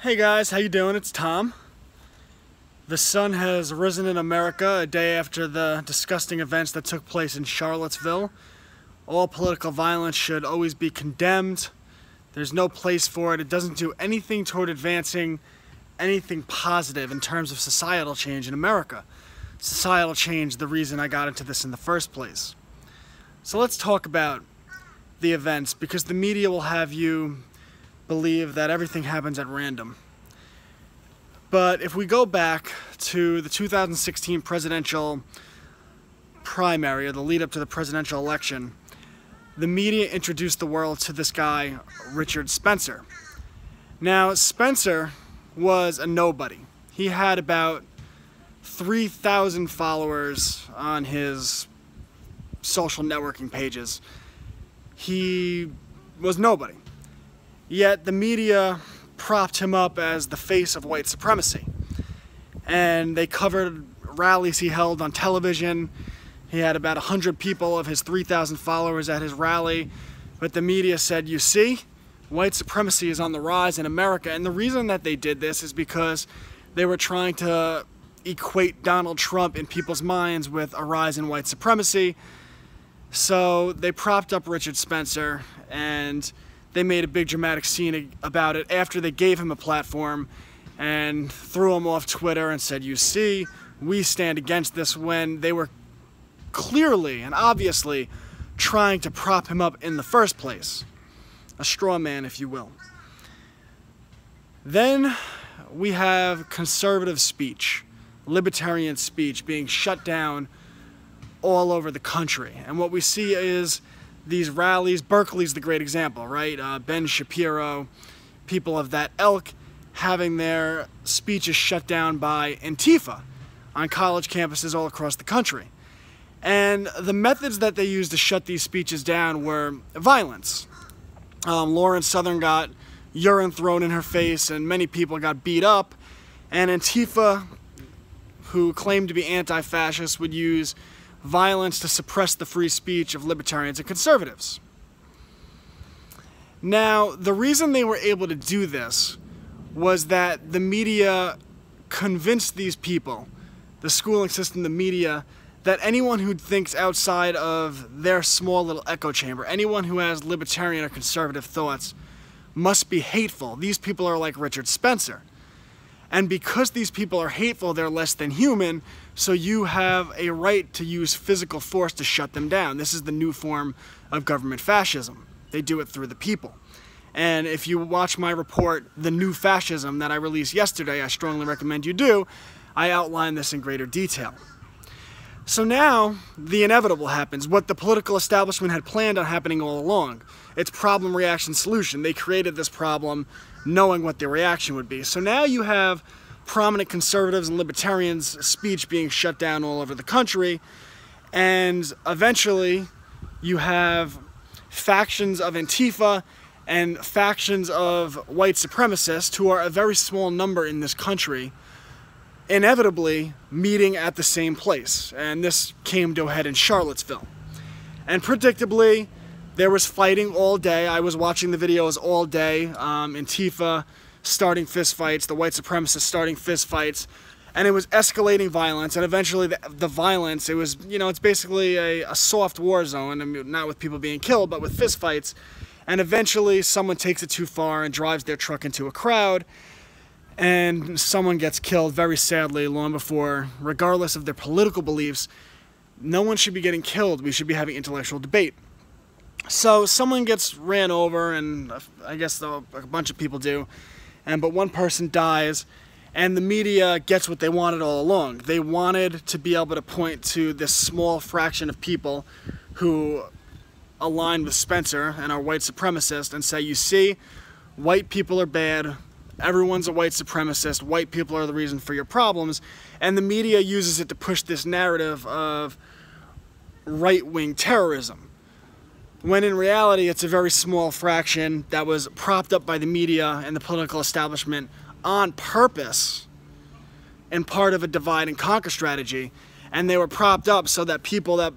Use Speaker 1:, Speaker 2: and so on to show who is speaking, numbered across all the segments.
Speaker 1: Hey guys, how you doing? It's Tom. The sun has risen in America a day after the disgusting events that took place in Charlottesville. All political violence should always be condemned. There's no place for it. It doesn't do anything toward advancing anything positive in terms of societal change in America. Societal change, the reason I got into this in the first place. So let's talk about the events, because the media will have you believe that everything happens at random. But if we go back to the 2016 presidential primary, or the lead up to the presidential election, the media introduced the world to this guy, Richard Spencer. Now, Spencer was a nobody. He had about 3,000 followers on his social networking pages. He was nobody. Yet the media propped him up as the face of white supremacy. And they covered rallies he held on television. He had about 100 people of his 3,000 followers at his rally. But the media said, you see, white supremacy is on the rise in America. And the reason that they did this is because they were trying to equate Donald Trump in people's minds with a rise in white supremacy. So they propped up Richard Spencer, and they made a big dramatic scene about it after they gave him a platform and threw him off Twitter and said, you see, we stand against this, when they were clearly and obviously trying to prop him up in the first place. A straw man, if you will. Then we have conservative speech, libertarian speech being shut down all over the country. And what we see is these rallies. Berkeley's the great example, right? Ben Shapiro, people of that ilk, having their speeches shut down by Antifa on college campuses all across the country. And the methods that they used to shut these speeches down were violence. Lauren Southern got urine thrown in her face, and many people got beat up. And Antifa, who claimed to be anti-fascist, would use violence to suppress the free speech of libertarians and conservatives. Now, the reason they were able to do this was that the media convinced these people, the schooling system, the media, that anyone who thinks outside of their small little echo chamber, anyone who has libertarian or conservative thoughts, must be hateful. These people are like Richard Spencer. And because these people are hateful, they're less than human, so you have a right to use physical force to shut them down. This is the new form of government fascism. They do it through the people. And if you watch my report, The New Fascism, that I released yesterday, I strongly recommend you do, I outline this in greater detail. So now, the inevitable happens, what the political establishment had planned on happening all along. It's problem, reaction, solution. They created this problem knowing what the reaction would be. So now you have prominent conservatives and libertarians' speech being shut down all over the country, and eventually you have factions of Antifa and factions of white supremacists, who are a very small number in this country, inevitably meeting at the same place. And this came to a head in Charlottesville. And predictably, there was fighting all day. I was watching the videos all day. Antifa starting fistfights, the white supremacists starting fistfights, and it was escalating violence. And eventually, the violence, it was, it's basically a soft war zone. I mean, not with people being killed, but with fistfights. And eventually, someone takes it too far and drives their truck into a crowd, and someone gets killed, very sadly, long before, regardless of their political beliefs. No one should be getting killed. We should be having intellectual debate. So someone gets ran over, and I guess a bunch of people do, but one person dies, and the media gets what they wanted all along. They wanted to be able to point to this small fraction of people who align with Spencer and are white supremacists and say, you see, white people are bad, everyone's a white supremacist, white people are the reason for your problems, and the media uses it to push this narrative of right-wing terrorism. When in reality, it's a very small fraction that was propped up by the media and the political establishment on purpose and part of a divide and conquer strategy. And they were propped up so that people that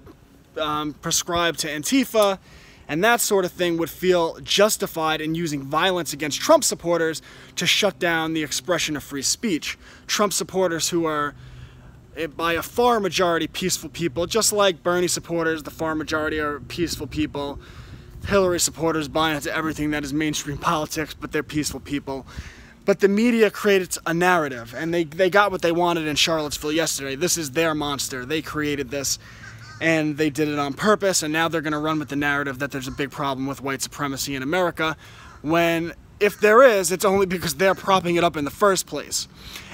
Speaker 1: prescribe to Antifa And that sort of thing would feel justified in using violence against Trump supporters to shut down the expression of free speech. Trump supporters who are by a far majority peaceful people, just like Bernie supporters, the far majority are peaceful people. Hillary supporters buy into everything that is mainstream politics, but they're peaceful people. But the media created a narrative, and they got what they wanted in Charlottesville yesterday. This is their monster. They created this, and they did it on purpose, and now they're going to run with the narrative that there's a big problem with white supremacy in America, when if there is, it's only because they're propping it up in the first place.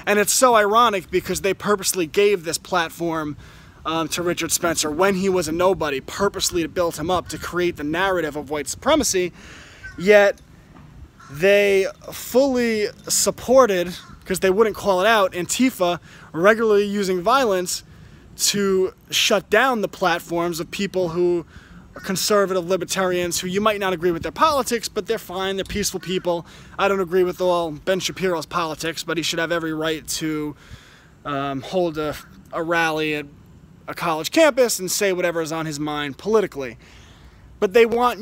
Speaker 1: And it's so ironic because they purposely gave this platform to Richard Spencer when he was a nobody, purposely to build him up to create the narrative of white supremacy, yet they fully supported, because they wouldn't call it out, Antifa regularly using violence to shut down the platforms of people who are conservative libertarians who you might not agree with their politics, but they're fine, they're peaceful people. I don't agree with all Ben Shapiro's politics, but he should have every right to hold a rally at a college campus and say whatever is on his mind politically. But they want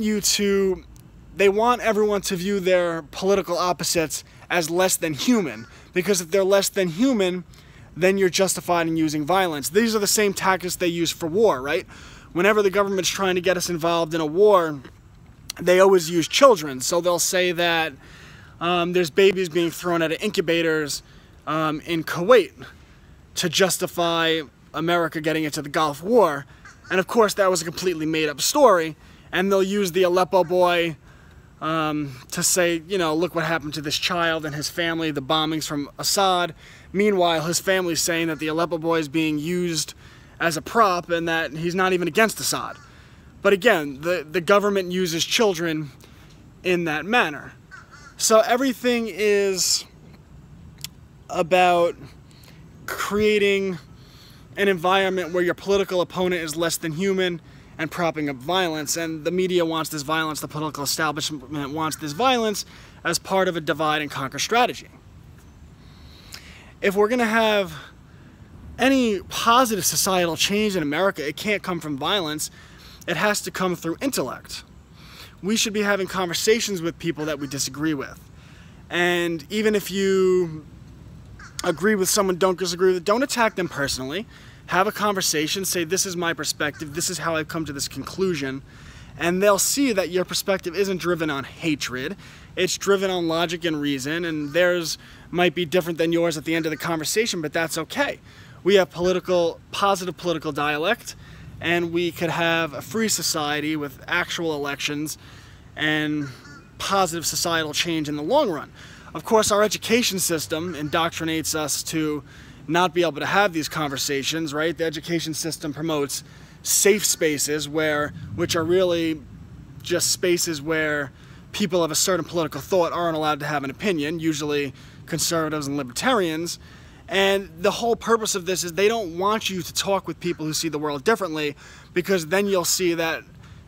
Speaker 1: everyone to view their political opposites as less than human, because if they're less than human, then you're justified in using violence. These are the same tactics they use for war, right? Whenever the government's trying to get us involved in a war, they always use children. So they'll say that there's babies being thrown out of incubators in Kuwait to justify America getting into the Gulf War. And of course that was a completely made up story. And they'll use the Aleppo boy to say, you know, look what happened to this child and his family, the bombings from Assad. Meanwhile, his family's saying that the Aleppo boy is being used as a prop and that he's not even against Assad. But again, the government uses children in that manner. So everything is about creating an environment where your political opponent is less than human and propping up violence, and the media wants this violence, the political establishment wants this violence as part of a divide and conquer strategy. If we're going to have any positive societal change in America, it can't come from violence. It has to come through intellect. We should be having conversations with people that we disagree with. And even if you agree with someone, don't disagree with, don't attack them personally. Have a conversation, say this is my perspective, this is how I've come to this conclusion, and they'll see that your perspective isn't driven on hatred, it's driven on logic and reason, and theirs might be different than yours at the end of the conversation, but that's okay. We have positive political dialect, and we could have a free society with actual elections and positive societal change in the long run. Of course, our education system indoctrinates us to not be able to have these conversations, right? The education system promotes safe spaces which are really just spaces where people of a certain political thought aren't allowed to have an opinion, usually conservatives and libertarians. And the whole purpose of this is they don't want you to talk with people who see the world differently, because then you'll see that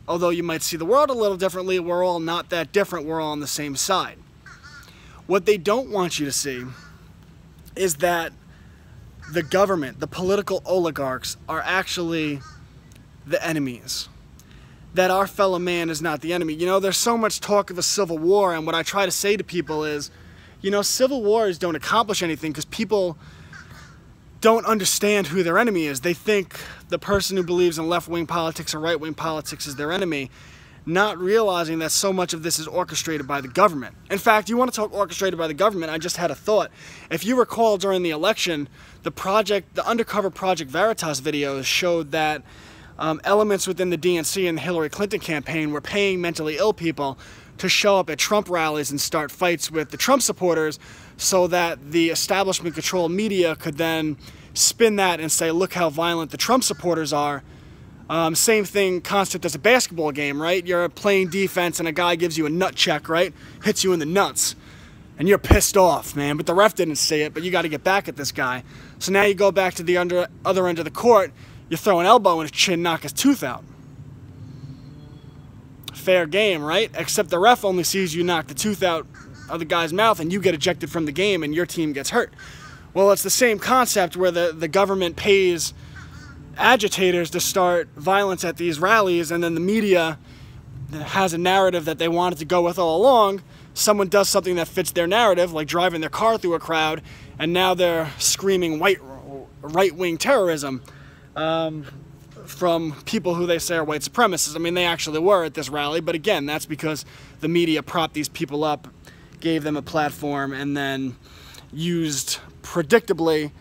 Speaker 1: although you might see the world a little differently, we're all not that different, we're all on the same side. What they don't want you to see is that the government, the political oligarchs, are actually the enemies. That our fellow man is not the enemy. You know, there's so much talk of a civil war, and what I try to say to people is, you know, civil wars don't accomplish anything because people don't understand who their enemy is. They think the person who believes in left-wing politics or right-wing politics is their enemy, not realizing that so much of this is orchestrated by the government. In fact, you want to talk orchestrated by the government, I just had a thought. If you recall during the election, the undercover Project Veritas videos showed that elements within the DNC and the Hillary Clinton campaign were paying mentally ill people to show up at Trump rallies and start fights with the Trump supporters so that the establishment-controlled media could then spin that and say, look how violent the Trump supporters are. Same thing, concept as a basketball game, right? You're playing defense and a guy gives you a nut check, right? Hits you in the nuts. And you're pissed off, man, but the ref didn't say it, but you got to get back at this guy. So now you go back to the other end of the court, you throw an elbow in his chin, knock his tooth out. Fair game, right? Except the ref only sees you knock the tooth out of the guy's mouth and you get ejected from the game and your team gets hurt. Well, it's the same concept where the government pays agitators to start violence at these rallies, and then the media has a narrative that they wanted to go with all along, someone does something that fits their narrative, like driving their car through a crowd, and now they're screaming right-wing terrorism from people who they say are white supremacists. I mean, they actually were at this rally, but again, that's because the media propped these people up, gave them a platform, and then used, predictably,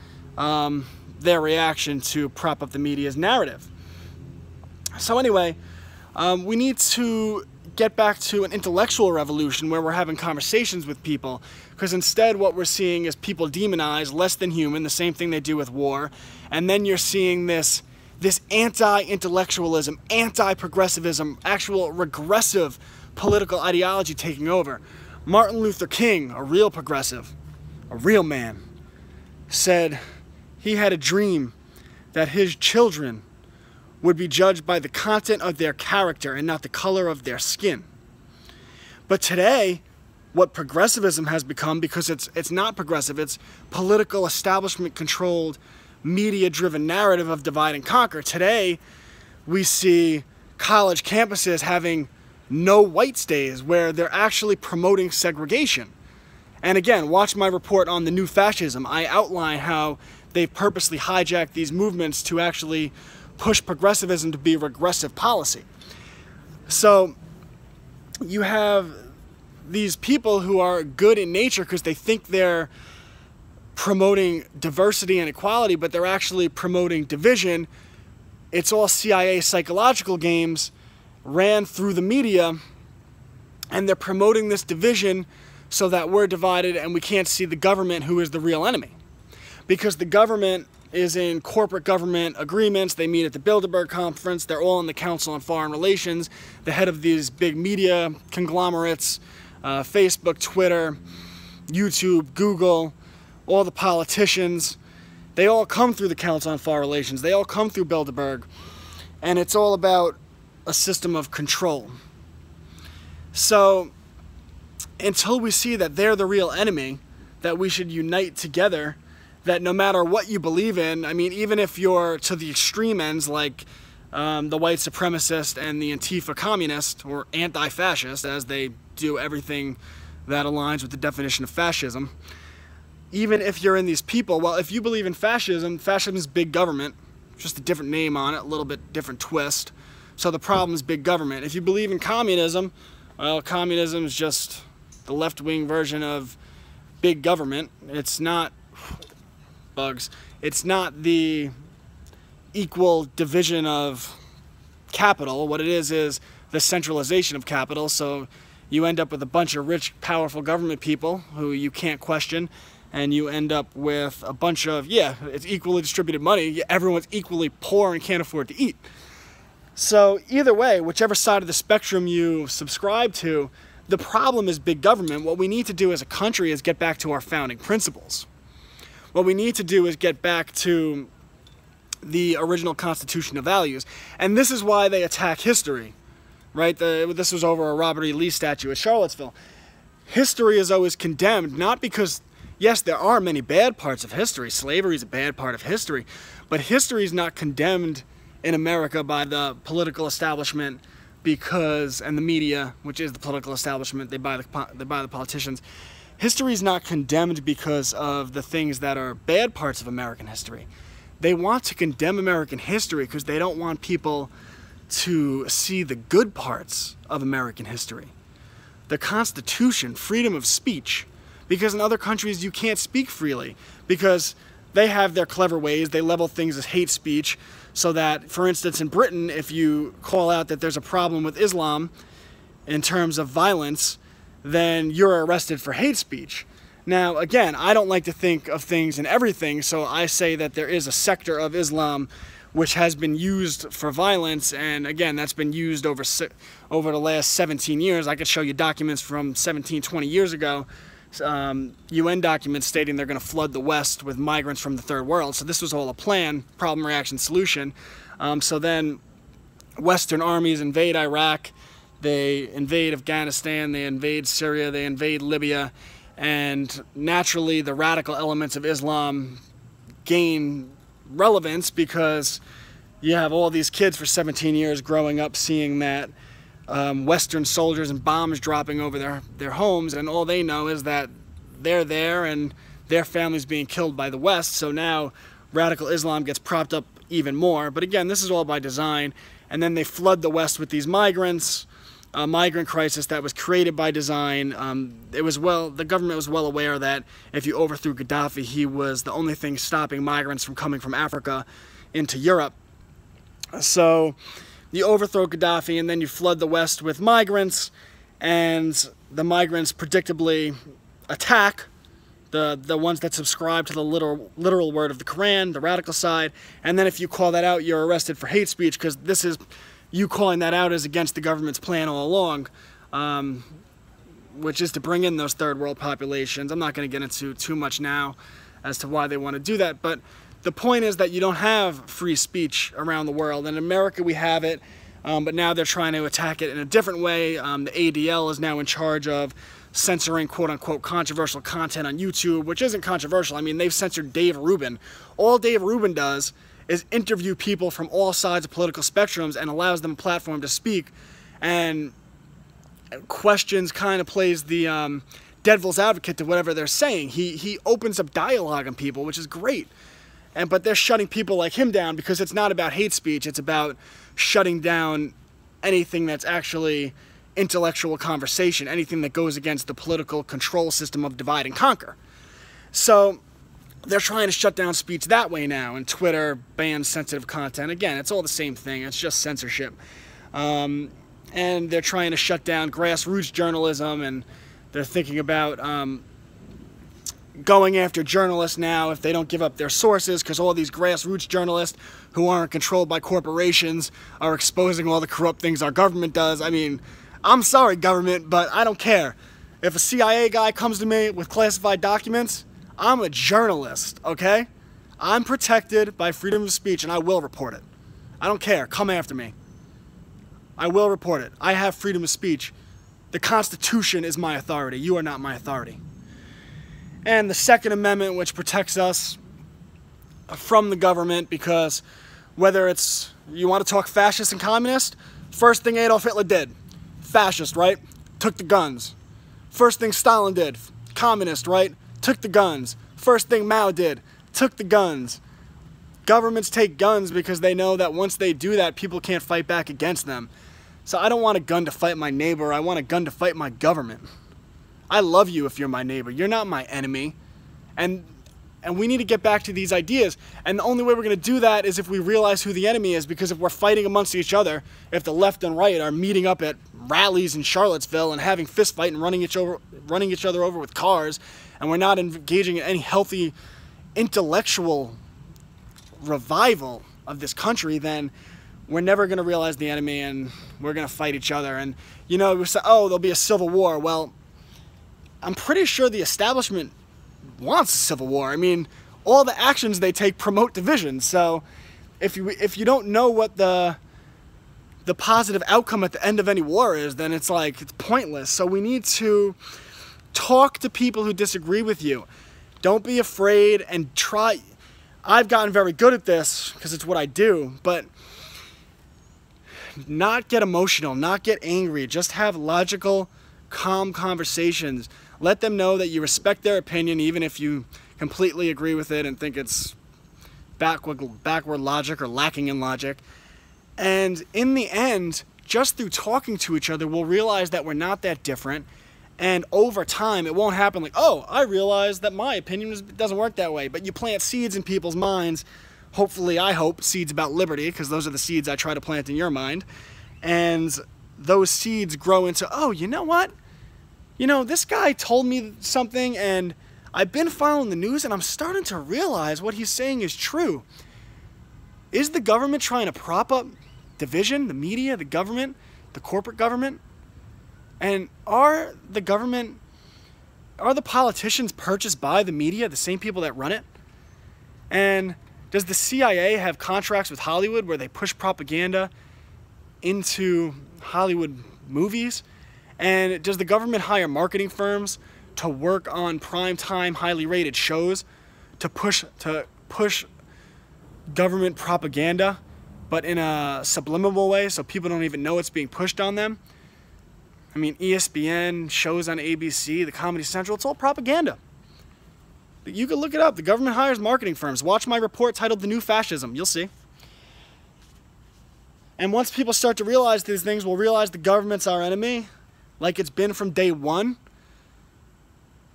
Speaker 1: their reaction to prop up the media's narrative. So anyway, we need to get back to an intellectual revolution where we're having conversations with people, because instead what we're seeing is people demonize less than human, the same thing they do with war, and then you're seeing this anti-intellectualism, anti-progressivism, actual regressive political ideology taking over. Martin Luther King, a real progressive, a real man, said he had a dream that his children would be judged by the content of their character and not the color of their skin. But today, what progressivism has become, because it's not progressive, it's political establishment-controlled, media-driven narrative of divide and conquer. Today, we see college campuses having no whites days where they're actually promoting segregation. And again, watch my report on the new fascism. I outline how they've purposely hijacked these movements to actually push progressivism to be regressive policy. So you have these people who are good in nature because they think they're promoting diversity and equality, but they're actually promoting division. It's all CIA psychological games ran through the media, and they're promoting this division so that we're divided and we can't see the government, who is the real enemy. Because the government is in corporate government agreements. They meet at the Bilderberg Conference. They're all in the Council on Foreign Relations. The head of these big media conglomerates, Facebook, Twitter, YouTube, Google, all the politicians, they all come through the Council on Foreign Relations. They all come through Bilderberg. And it's all about a system of control. So until we see that they're the real enemy, that we should unite together, that no matter what you believe in, I mean, even if you're to the extreme ends like the white supremacist and the Antifa communist, or anti-fascist, as they do everything that aligns with the definition of fascism, even if you're in these people, well, if you believe in fascism, fascism is big government, just a different name on it, a little bit different twist. So the problem is big government. If you believe in communism, well, communism is just the left-wing version of big government. It's not bugs. It's not the equal division of capital. What it is the centralization of capital. So you end up with a bunch of rich, powerful government people who you can't question, and you end up with a bunch of, yeah, it's equally distributed money. Everyone's equally poor and can't afford to eat. So either way, whichever side of the spectrum you subscribe to, the problem is big government. What we need to do as a country is get back to our founding principles. What we need to do is get back to the original constitutional values. And this is why they attack history, right? This was over a Robert E. Lee statue at Charlottesville. History is always condemned, not because, yes, there are many bad parts of history. Slavery is a bad part of history. But history is not condemned in America by the political establishment because, and the media, which is the political establishment, they buy the politicians. History is not condemned because of the things that are bad parts of American history. They want to condemn American history because they don't want people to see the good parts of American history. The Constitution, freedom of speech, because in other countries you can't speak freely because they have their clever ways. They label things as hate speech so that, for instance, in Britain, if you call out that there's a problem with Islam in terms of violence, then you're arrested for hate speech. Now, again, I don't like to think of things in everything, so I say that there is a sector of Islam which has been used for violence, and again, that's been used over the last 17 years. I could show you documents from 17, 20 years ago, UN documents stating they're going to flood the West with migrants from the third world. So this was all a plan, problem, reaction, solution. So then Western armies invade Iraq, they invade Afghanistan, they invade Syria, they invade Libya, and naturally the radical elements of Islam gain relevance because you have all these kids for 17 years growing up seeing that Western soldiers and bombs dropping over their homes, and all they know is that they're there and their family's being killed by the West. So now radical Islam gets propped up even more. But again, this is all by design. And then they flood the West with these migrants, a migrant crisis that was created by design. The government was well aware that if you overthrew Gaddafi, he was the only thing stopping migrants from coming from Africa into Europe. So you overthrow Gaddafi and then you flood the West with migrants, and the migrants predictably attack the ones that subscribe to the literal word of the Quran, the radical side, and then if you call that out, you're arrested for hate speech, because this is, you calling that out is against the government's plan all along, which is to bring in those third world populations. I'm not going to get into too much now as to why they want to do that, but the point is that you don't have free speech around the world. In America we have it, but now they're trying to attack it in a different way. The ADL is now in charge of censoring quote-unquote controversial content on YouTube, which isn't controversial. I mean, they've censored Dave Rubin. All Dave Rubin does is interview people from all sides of political spectrums and allows them a platform to speak, and questions, kind of plays the devil's advocate to whatever they're saying. He opens up dialogue on people, which is great. But they're shutting people like him down because it's not about hate speech, it's about shutting down anything that's actually intellectual conversation, anything that goes against the political control system of divide and conquer. So they're trying to shut down speech that way now, and Twitter bans sensitive content. Again, it's all the same thing, it's just censorship. And they're trying to shut down grassroots journalism, and they're thinking about going after journalists now if they don't give up their sources, because all these grassroots journalists who aren't controlled by corporations are exposing all the corrupt things our government does. I mean, I'm sorry, government, but I don't care. If a CIA guy comes to me with classified documents, I'm a journalist, okay? I'm protected by freedom of speech, and I will report it. I don't care. Come after me. I will report it. I have freedom of speech. The Constitution is my authority. You are not my authority. And the Second Amendment, which protects us from the government, because whether it's, you want to talk fascist and communist, first thing Adolf Hitler did, fascist, right? Took the guns. First thing Stalin did, communist, right? Took the guns. First thing Mao did, took the guns. Governments take guns because they know that once they do that, people can't fight back against them. So I don't want a gun to fight my neighbor, I want a gun to fight my government. I love you if you're my neighbor. You're not my enemy. And we need to get back to these ideas. And the only way we're going to do that is if we realize who the enemy is, because if we're fighting amongst each other, if the left and right are meeting up at rallies in Charlottesville and having fist fight and running each other over with cars, and we're not engaging in any healthy intellectual revival of this country, then we're never going to realize the enemy, and we're going to fight each other. And, you know, we say, oh, there'll be a civil war. Well, I'm pretty sure the establishment wants a civil war. I mean, all the actions they take promote division. So if you don't know what the positive outcome at the end of any war is, then it's like, it's pointless. So we need to talk to people who disagree with you. Don't be afraid, and try. I've gotten very good at this because it's what I do, but not get emotional, not get angry, just have logical, calm conversations. Let them know that you respect their opinion, even if you completely agree with it and think it's backward logic or lacking in logic. And in the end, just through talking to each other, we'll realize that we're not that different. And over time, it won't happen like, oh, I realize that my opinion doesn't work that way. But you plant seeds in people's minds. Hopefully, I hope, seeds about liberty, because those are the seeds I try to plant in your mind. And those seeds grow into, oh, you know what? You know, this guy told me something, and I've been following the news, and I'm starting to realize what he's saying is true. Is the government trying to prop up division, the media, the government, the corporate government? And are the politicians purchased by the media, the same people that run it? And does the CIA have contracts with Hollywood where they push propaganda into Hollywood movies? And does the government hire marketing firms to work on primetime, highly rated shows to push government propaganda, but in a subliminal way so people don't even know it's being pushed on them? I mean, ESPN, shows on ABC, the Comedy Central, it's all propaganda. You can look it up. The government hires marketing firms. Watch my report titled The New Fascism. You'll see. And once people start to realize these things, we'll realize the government's our enemy, like it's been from day one.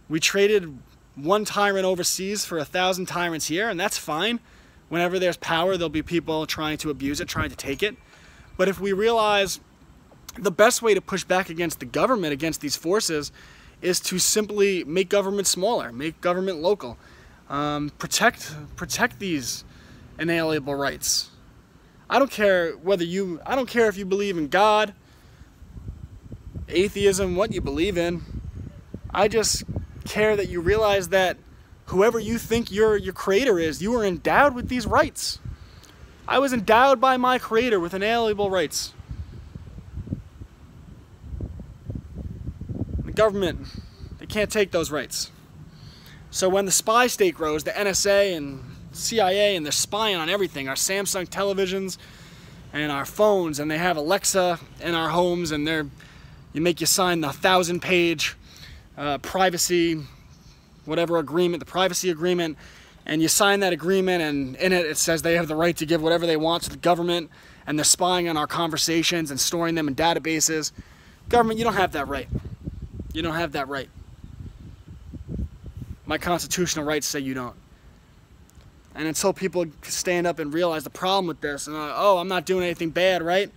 Speaker 1: We traded one tyrant overseas for 1,000 tyrants here, and that's fine. Whenever there's power, there'll be people trying to abuse it, trying to take it. But if we realize the best way to push back against the government, against these forces, is to simply make government smaller, make government local, protect these inalienable rights. I don't care if you believe in God, atheism, what you believe in. I just care that you realize that whoever you think your creator is, you are endowed with these rights. I was endowed by my creator with inalienable rights. The government, they can't take those rights. So when the spy state grows, the NSA and CIA, and they're spying on everything, our Samsung televisions and our phones, and they have Alexa in our homes, and you make you sign the 1,000-page privacy, whatever agreement, the privacy agreement, and you sign that agreement, and in it says they have the right to give whatever they want to the government, and they're spying on our conversations and storing them in databases. Government, you don't have that right. You don't have that right. My constitutional rights say you don't. And until people stand up and realize the problem with this, and oh, I'm not doing anything bad, right?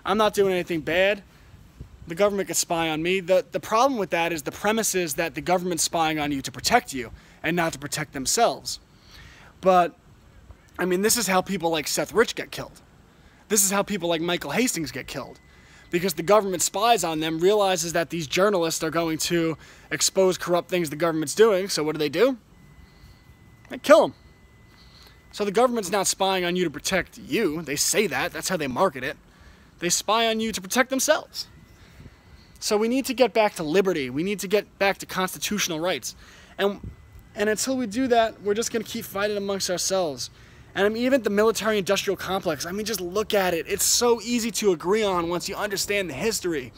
Speaker 1: I'm not doing anything bad. The government can spy on me. The problem with that is the premise is that the government's spying on you to protect you and not to protect themselves. But, I mean, this is how people like Seth Rich get killed. This is how people like Michael Hastings get killed. Because the government spies on them, realizes that these journalists are going to expose corrupt things the government's doing, so what do? They kill them. So the government's not spying on you to protect you. They say that. That's how they market it. They spy on you to protect themselves. So we need to get back to liberty. We need to get back to constitutional rights. And until we do that, we're just going to keep fighting amongst ourselves. And I mean, even the military-industrial complex, I mean, just look at it. It's so easy to agree on once you understand the history.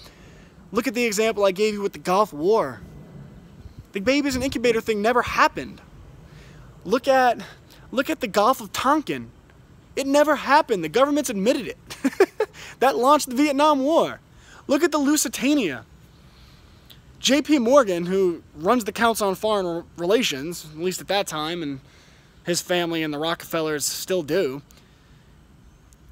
Speaker 1: Look at the example I gave you with the Gulf War. The babies and incubator thing never happened. Look at the Gulf of Tonkin. It never happened. The government's admitted it. That launched the Vietnam War. Look at the Lusitania. J.P. Morgan, who runs the Council on Foreign Relations, at least at that time, and his family and the Rockefellers still do,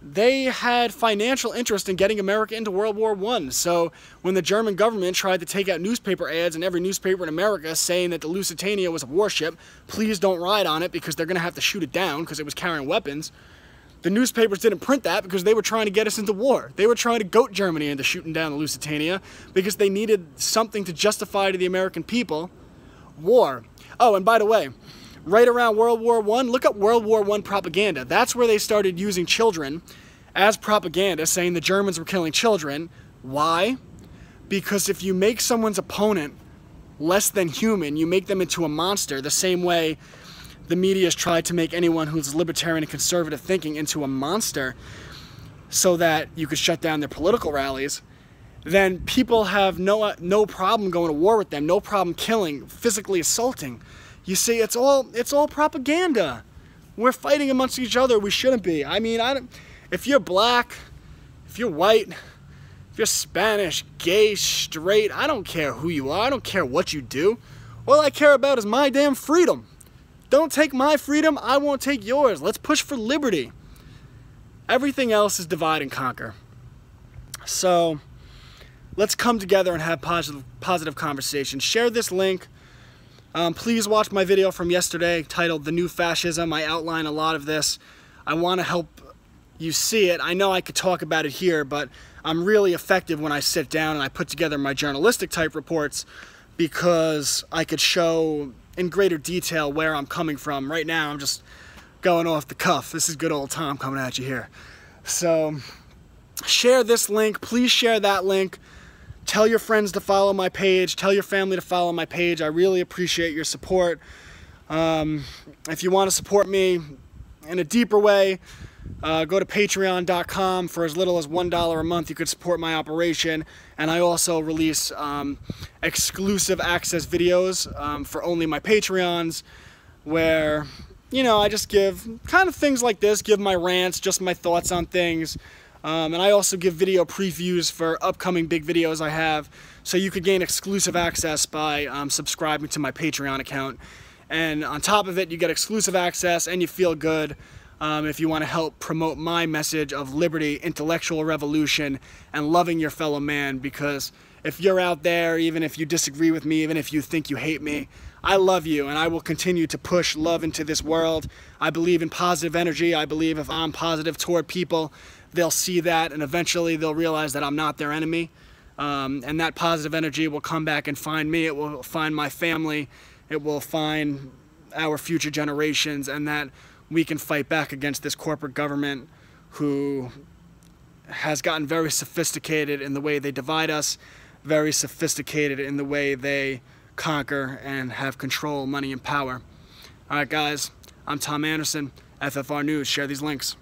Speaker 1: they had financial interest in getting America into World War I. So when the German government tried to take out newspaper ads in every newspaper in America saying that the Lusitania was a warship, please don't ride on it because they're going to have to shoot it down because it was carrying weapons, the newspapers didn't print that because they were trying to get us into war. They were trying to goat Germany into shooting down the Lusitania because they needed something to justify to the American people war. Oh, and by the way, right around World War I, look at World War I propaganda. That's where they started using children as propaganda, saying the Germans were killing children. Why? Because if you make someone's opponent less than human, you make them into a monster, the same way the media's tried to make anyone who's libertarian and conservative thinking into a monster so that you could shut down their political rallies, then people have no problem going to war with them, no problem killing, physically assaulting. You see, it's all propaganda. We're fighting amongst each other. We shouldn't be. I mean, if you're black, if you're white, if you're Spanish, gay, straight, I don't care who you are. I don't care what you do. All I care about is my damn freedom. Don't take my freedom, I won't take yours. Let's push for liberty. Everything else is divide and conquer. So let's come together and have positive conversations. Share this link. Please watch my video from yesterday titled The New Fascism. I outline a lot of this. I want to help you see it. I know I could talk about it here, but I'm really effective when I sit down and I put together my journalistic type reports because I could show in greater detail where I'm coming from. Right now I'm just going off the cuff. This is good old Tom coming at you here. So share this link. Please share that link. Tell your friends to follow my page. Tell your family to follow my page. I really appreciate your support. If you want to support me in a deeper way, Go to patreon.com. For as little as $1 a month, you could support my operation. And I also release exclusive access videos for only my Patreons, where, you know, I just give kind of things like this, give my rants, just my thoughts on things. And I also give video previews for upcoming big videos I have, so you could gain exclusive access by subscribing to my Patreon account. And on top of it, you get exclusive access and you feel good if you want to help promote my message of liberty, intellectual revolution, and loving your fellow man. Because if you're out there, even if you disagree with me, even if you think you hate me, I love you, and I will continue to push love into this world. I believe in positive energy. I believe if I'm positive toward people, they'll see that, and eventually they'll realize that I'm not their enemy. And that positive energy will come back and find me. It will find my family. It will find our future generations, and that we can fight back against this corporate government who has gotten very sophisticated in the way they divide us, very sophisticated in the way they conquer and have control, money, and power. All right, guys, I'm Tom Anderson, FFR News. Share these links.